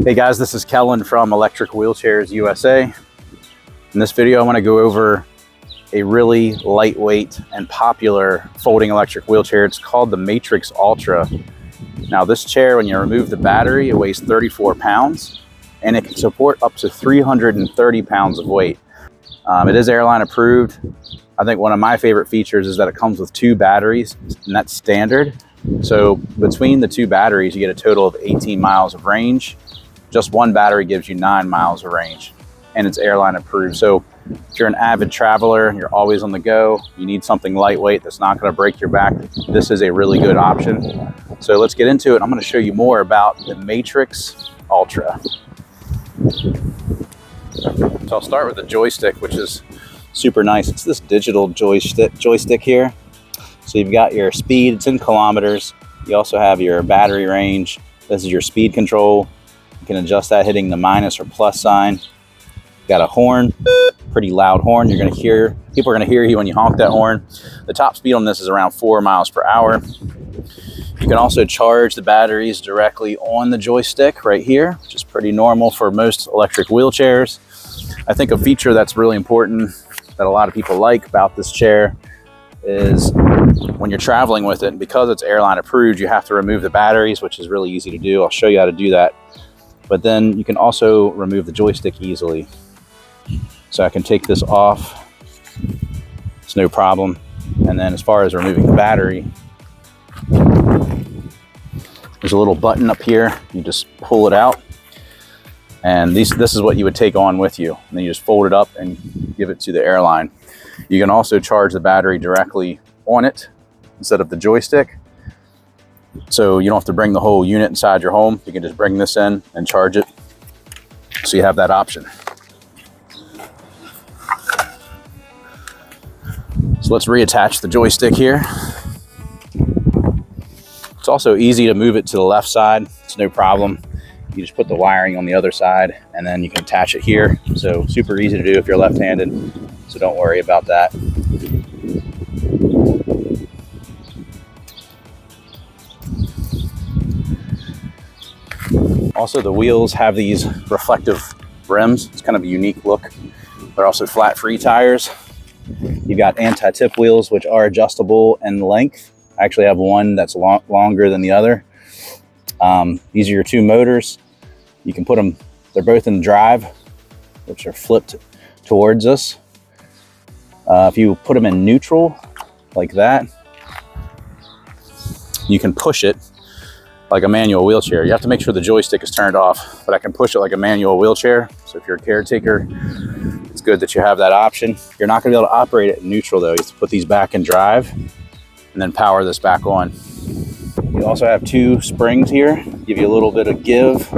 Hey guys, this is Kellen from Electric Wheelchairs USA. In this video, I want to go over a really lightweight and popular folding electric wheelchair. It's called the Matrix Ultra. Now this chair, when you remove the battery, it weighs 34 pounds and it can support up to 330 pounds of weight. It is airline approved. I think one of my favorite features is that it comes with 2 batteries, and that's standard. So between the 2 batteries, you get a total of 18 miles of range. Just one battery gives you 9 miles of range, and it's airline approved. So if you're an avid traveler and you're always on the go, you need something lightweight that's not going to break your back, this is a really good option. So let's get into it. I'm going to show you more about the Matrix Ultra. So I'll start with the joystick, which is super nice. It's this digital joystick here. So you've got your speed, it's in kilometers. You also have your battery range. This is your speed control. You can adjust that hitting the minus or plus sign. Got a horn, pretty loud horn. You're gonna hear, people are gonna hear you when you honk that horn. The top speed on this is around 4 miles per hour. You can also charge the batteries directly on the joystick right here, which is pretty normal for most electric wheelchairs. I think a feature that's really important that a lot of people like about this chair is when you're traveling with it, and because it's airline approved, you have to remove the batteries, which is really easy to do. I'll show you how to do that. But then you can also remove the joystick easily. So I can take this off, it's no problem. And then as far as removing the battery, there's a little button up here. You just pull it out. And this is what you would take on with you. And then you just fold it up and give it to the airline. You can also charge the battery directly on it instead of the joystick. So you don't have to bring the whole unit inside your home. You can just bring this in and charge it. So you have that option. So let's reattach the joystick here. It's also easy to move it to the left side. It's no problem. You just put the wiring on the other side and then you can attach it here. So super easy to do if you're left-handed. So don't worry about that. Also, the wheels have these reflective rims. It's kind of a unique look. They're also flat free tires. You've got anti-tip wheels, which are adjustable in length. I actually have one that's longer than the other. These are your 2 motors. You can put them, they're both in drive, which are flipped towards us. If you put them in neutral, like that, you can push it like a manual wheelchair. You have to make sure the joystick is turned off, but I can push it like a manual wheelchair. So if you're a caretaker, it's good that you have that option. You're not gonna be able to operate it in neutral though. You have to put these back in drive and then power this back on. You also have 2 springs here, give you a little bit of give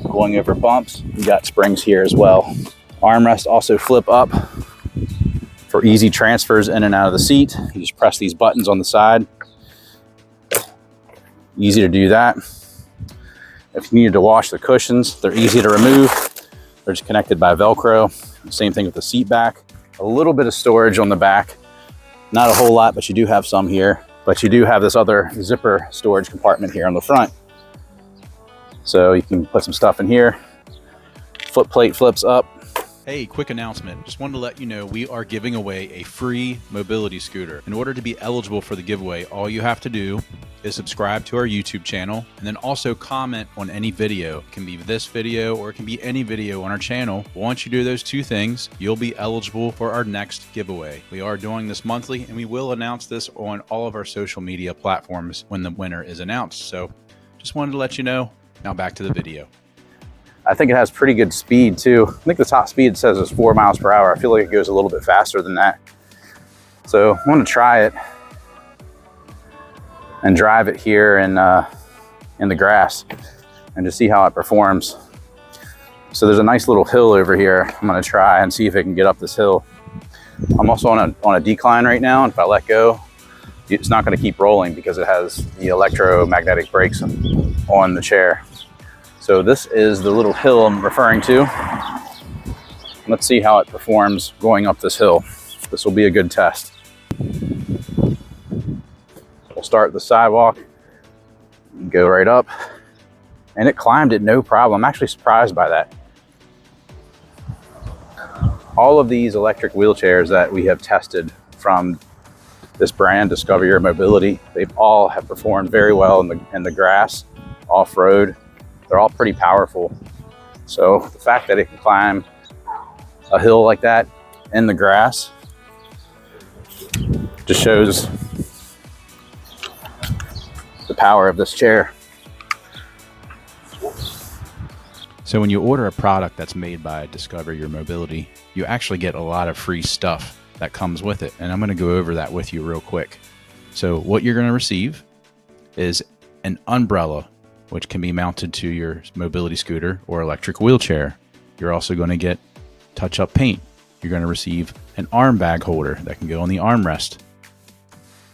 going over bumps. You got springs here as well. Armrests also flip up for easy transfers in and out of the seat. You just press these buttons on the side. Easy to do that. If you needed to wash the cushions, they're easy to remove. They're just connected by Velcro. Same thing with the seat back. A little bit of storage on the back. Not a whole lot, but you do have some here. But you do have this other zipper storage compartment here on the front. So you can put some stuff in here. Foot plate flips up. Hey, quick announcement. Just wanted to let you know we are giving away a free mobility scooter. In order to be eligible for the giveaway, all you have to do is subscribe to our YouTube channel and then also comment on any video. It can be this video or it can be any video on our channel. Once you do those 2 things, you'll be eligible for our next giveaway. We are doing this monthly and we will announce this on all of our social media platforms when the winner is announced. So just wanted to let you know. Now back to the video. I think it has pretty good speed too. I think the top speed says is 4 miles per hour. I feel like it goes a little bit faster than that. So I'm gonna try it and drive it here in the grass and just see how it performs. So there's a nice little hill over here. I'm gonna try and see if it can get up this hill. I'm also on a decline right now, and if I let go, it's not gonna keep rolling because it has the electromagnetic brakes on the chair. So this is the little hill I'm referring to. Let's see how it performs going up this hill. This will be a good test. We'll start the sidewalk, go right up, and it climbed it no problem. I'm actually surprised by that. All of these electric wheelchairs that we have tested from this brand, Discover Your Mobility, they've all have performed very well in the grass, off-road. They're all pretty powerful. So the fact that it can climb a hill like that in the grass just shows the power of this chair. So when you order a product that's made by Discover Your Mobility, you actually get a lot of free stuff that comes with it. And I'm going to go over that with you real quick. So what you're going to receive is an umbrella, which can be mounted to your mobility scooter or electric wheelchair. You're also going to get touch-up paint. You're going to receive an arm bag holder that can go on the armrest.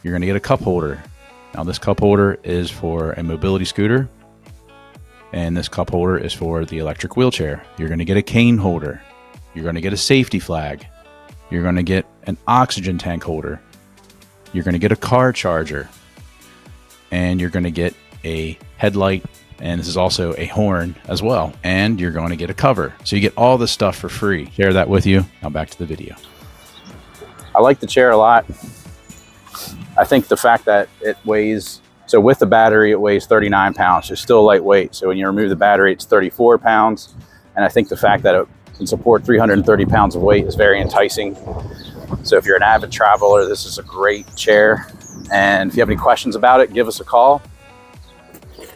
You're going to get a cup holder. Now this cup holder is for a mobility scooter, and this cup holder is for the electric wheelchair. You're going to get a cane holder. You're going to get a safety flag. You're going to get an oxygen tank holder. You're going to get a car charger. And you're going to get a headlight. And this is also a horn as well. And you're going to get a cover. So you get all this stuff for free. Share that with you. Now back to the video. I like the chair a lot. I think the fact that it weighs, so with the battery, it weighs 39 pounds. It's still lightweight. So when you remove the battery, it's 34 pounds. And I think the fact that it can support 330 pounds of weight is very enticing. So if you're an avid traveler, this is a great chair. And if you have any questions about it, give us a call.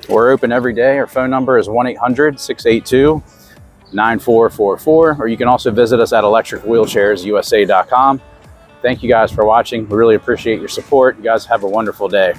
We're open every day. Our phone number is 1-800-682-9444. Or you can also visit us at electricwheelchairsusa.com. Thank you guys for watching. We really appreciate your support. You guys have a wonderful day.